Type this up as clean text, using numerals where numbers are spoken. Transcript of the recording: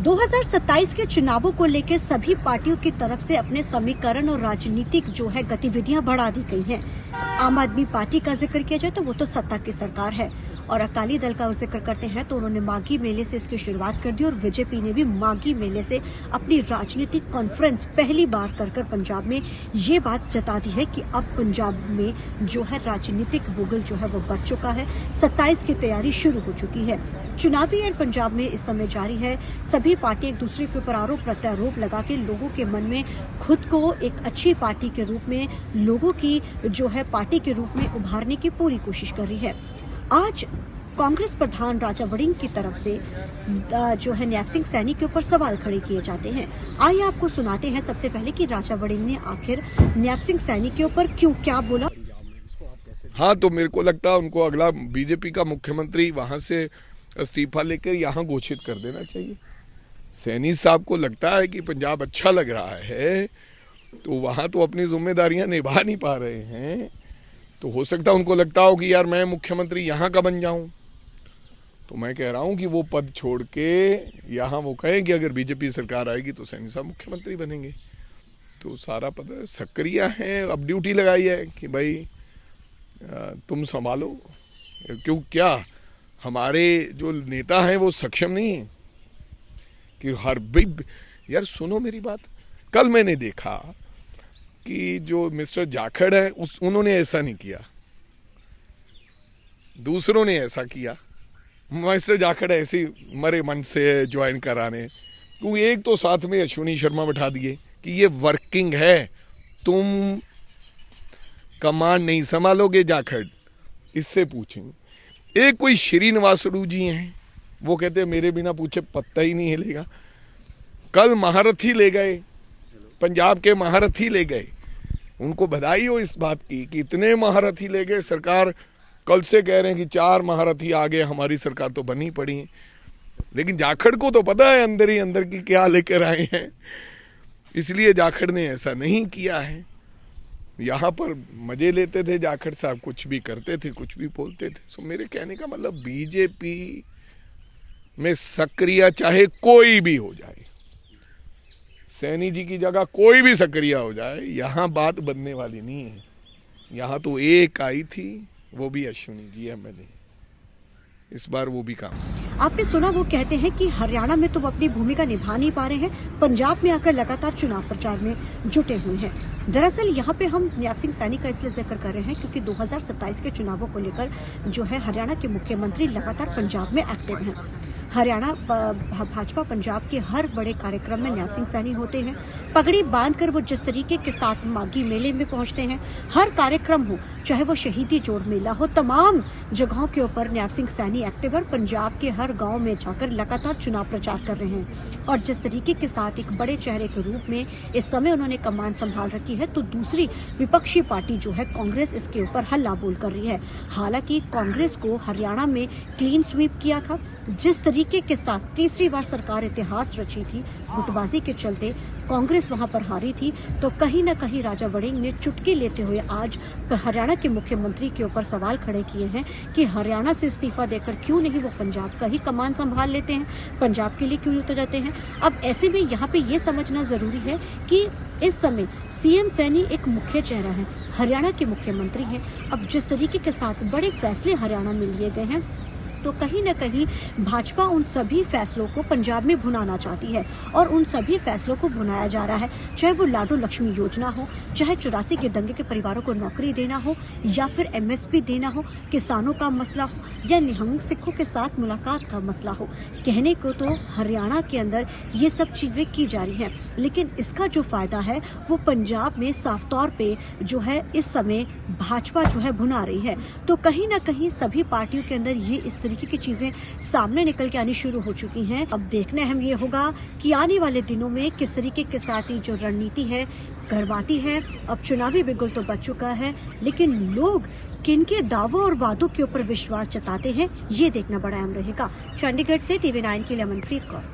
2027 के चुनावों को लेकर सभी पार्टियों की तरफ से अपने समीकरण और राजनीतिक जो है गतिविधियां बढ़ा दी गई हैं। आम आदमी पार्टी का जिक्र किया जाए तो वो तो सत्ता की सरकार है, और अकाली दल का जिक्र करते हैं तो उन्होंने माघी मेले से इसकी शुरुआत कर दी, और बीजेपी ने भी माघी मेले से अपनी राजनीतिक कॉन्फ्रेंस पहली बार कर पंजाब में ये बात जता दी है कि अब पंजाब में जो है राजनीतिक बुगल जो है वो बढ़ चुका है। 27 की तैयारी शुरू हो चुकी है। चुनावी एयर पंजाब में इस समय जारी है। सभी पार्टी एक दूसरे के ऊपर आरोप प्रत्यारोप लगा के लोगों के मन में खुद को एक अच्छी पार्टी के रूप में, लोगों की जो है पार्टी के रूप में उभारने की पूरी कोशिश कर रही है। आज कांग्रेस प्रधान राजा वड़िंग की तरफ से जो है न्याप सिंह सैनी के ऊपर सवाल खड़े किए जाते हैं। आइए आपको सुनाते हैं सबसे पहले कि राजा वड़िंग ने आखिर न्याप सिंह सैनी के ऊपर क्यों क्या बोला। हाँ, तो मेरे को लगता है उनको अगला बीजेपी का मुख्यमंत्री वहां से इस्तीफा लेकर यहाँ घोषित कर देना चाहिए। सैनी साहब को लगता है कि पंजाब अच्छा लग रहा है, तो वहां तो अपनी जिम्मेदारियां निभा नहीं पा रहे हैं, तो हो सकता है उनको लगता हो कि यार मैं मुख्यमंत्री यहाँ का बन जाऊं। तो मैं कह रहा हूं कि वो पद छोड़ के यहाँ वो कहें कि अगर बीजेपी सरकार आएगी तो सैनी साहब मुख्यमंत्री बनेंगे। तो सारा पद सक्रिय है, अब ड्यूटी लगाई है कि भाई तुम संभालो। क्यों, क्या हमारे जो नेता हैं वो सक्षम नहीं है कि हर बिग, यार सुनो मेरी बात, कल मैंने देखा कि जो मिस्टर जाखड़ है उन्होंने ऐसा नहीं किया, दूसरों ने ऐसा किया। मिस्टर जाखड़ ऐसे मरे मन से ज्वाइन कराने, क्योंकि एक तो साथ में अश्विनी शर्मा बैठा दिए कि ये वर्किंग है, तुम कमांड नहीं संभालोगे जाखड़, इससे पूछेंगे। एक कोई श्रीनिवासलू जी हैं, वो कहते हैं मेरे बिना पूछे पत्ता ही नहीं हिलेगा। कल महारथी ले गए, पंजाब के महारथी ले गए, उनको बधाई हो इस बात की कि इतने महारथी ले गए। सरकार कल से कह रहे हैं कि 4 महारथी आ गए, हमारी सरकार तो बनी पड़ी है। लेकिन जाखड़ को तो पता है अंदर ही अंदर की क्या लेकर आए हैं, इसलिए जाखड़ ने ऐसा नहीं किया है। यहाँ पर मजे लेते थे जाखड़ साहब, कुछ भी करते थे, कुछ भी बोलते थे। सो मेरे कहने का मतलब बीजेपी में सक्रिय चाहे कोई भी हो जाए, सैनी जी की जगह कोई भी सक्रिय हो जाए, यहाँ बात बनने वाली नहीं है। यहाँ तो एक आई थी, वो भी अश्विनी जी एमएलए, इस बार वो भी काम। आपने सुना, वो कहते हैं कि हरियाणा में तो वो अपनी भूमिका निभा नहीं पा रहे हैं, पंजाब में आकर लगातार चुनाव प्रचार में जुटे हुए हैं। दरअसल यहाँ पे हम न्याप सिंह सैनी का इसलिए जिक्र कर रहे हैं क्योंकि 2027 के चुनावों को लेकर जो है हरियाणा के मुख्यमंत्री लगातार पंजाब में एक्टिव हैं। हरियाणा भाजपा पंजाब के हर बड़े कार्यक्रम में न्याप सिंह सैनी होते हैं। पगड़ी बांधकर वो जिस तरीके के साथ माघी मेले में पहुंचते हैं, हर कार्यक्रम हो, चाहे वो शहीदी जोड़ मेला हो, तमाम जगहों के ऊपर न्याप सिंह सैनी एक्टिव और पंजाब के हर गांव में जाकर लगातार चुनाव प्रचार कर रहे हैं। और जिस तरीके के साथ एक बड़े चेहरे के रूप में इस समय उन्होंने कमान संभाल रखी है, तो दूसरी विपक्षी पार्टी जो है कांग्रेस इसके ऊपर हल्ला बोल कर रही है। हालांकि कांग्रेस को हरियाणा में क्लीन स्वीप किया था। जिस तरीके के साथ तीसरी बार सरकार इतिहास रची थी, गुटबाजी के चलते कांग्रेस वहां पर हारी थी, तो कहीं ना कहीं राजा वड़िंग ने चुटकी लेते हुए आज हरियाणा के मुख्यमंत्री के ऊपर सवाल खड़े किए हैं कि हरियाणा से इस्तीफा देकर क्यों नहीं वो पंजाब का ही कमान संभाल लेते हैं, पंजाब के लिए क्यों उतर जाते हैं। अब ऐसे में यहाँ पे ये समझना जरूरी है कि इस समय सीएम सैनी एक मुख्य चेहरा है, हरियाणा के मुख्यमंत्री हैं। अब जिस तरीके के साथ बड़े फैसले हरियाणा में लिए गए हैं, तो कहीं न कहीं भाजपा उन सभी फैसलों को पंजाब में भुनाना चाहती है, और उन सभी फैसलों को भुनाया जा रहा है, चाहे वो लाडो लक्ष्मी योजना हो, चाहे 84 के दंगे के परिवारों को नौकरी देना हो, या फिर एमएसपी देना हो, किसानों का मसला हो, या निहंग सिखों के साथ मुलाकात का मसला हो। कहने को तो हरियाणा के अंदर ये सब चीजें की जा रही हैं, लेकिन इसका जो फायदा है वो पंजाब में साफ तौर पे जो है इस समय भाजपा जो है भुना रही है। तो कहीं ना कहीं सभी पार्टियों के अंदर ये इस तरीके की चीजें सामने निकल के आनी शुरू हो चुकी हैं। अब देखना हम ये होगा कि आने वाले दिनों में किस तरीके के साथ ही जो रणनीति है गरबाती है। अब चुनावी बिगुल तो बच चुका है, लेकिन लोग किनके दावों और वादों के ऊपर विश्वास जताते हैं, ये देखना बड़ा अहम रहेगा। चंडीगढ़ से TV9 के लिए मनप्रीत कौर।